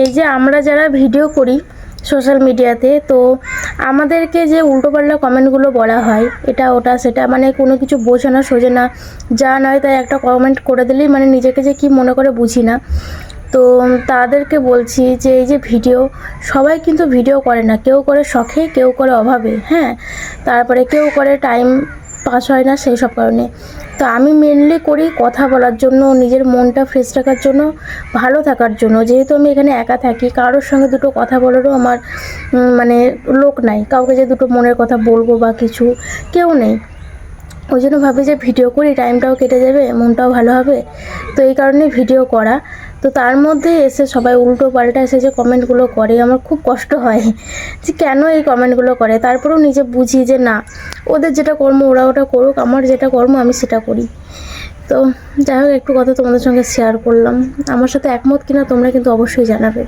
এই যে আমরা যারা ভিডিও করি সোশ্যাল মিডিয়াতে, তো আমাদেরকে যে উল্টোপাল্টা কমেন্টগুলো বলা হয়, এটা ওটা সেটা, মানে কোনো কিছু বোঝে না সোজে না, যা নয় তাই একটা কমেন্ট করে দিলেই মানে নিজেকে যে কি মনে করে বুঝি না। তো তাদেরকে বলছি যে এই যে ভিডিও, সবাই কিন্তু ভিডিও করে না, কেউ করে শখে, কেউ করে অভাবে, হ্যাঁ, তারপরে কেউ করে টাইম পাস হয় না সেই সব কারণে। তো আমি মেনলি করি কথা বলার জন্য, নিজের মনটা ফ্রেশ রাখার জন্য, ভালো থাকার জন্য। যেহেতু আমি এখানে একা থাকি, কারোর সঙ্গে দুটো কথা বলারও আমার মানে লোক নাই, কাউকে যে দুটো মনের কথা বলবো বা কিছু, কেউ নেই। ওই জন্য ভাবি যে ভিডিও করি, টাইমটাও কেটে যাবে, মনটাও ভালো হবে, তো এই কারণে ভিডিও করা। তো তার মধ্যে এসে সবাই উল্টো পাল্টা এসে যে কমেন্টগুলো করে, আমার খুব কষ্ট হয় যে কেন এই কমেন্টগুলো করে। তারপরেও নিজে বুঝি যে না, ওদের যেটা কর্ম ওরা ওটা করুক, আমার যেটা কর্ম আমি সেটা করি। তো যাই হোক, একটু কথা তোমাদের সঙ্গে শেয়ার করলাম। আমার সাথে একমত কিনা তোমরা কিন্তু অবশ্যই জানাবে।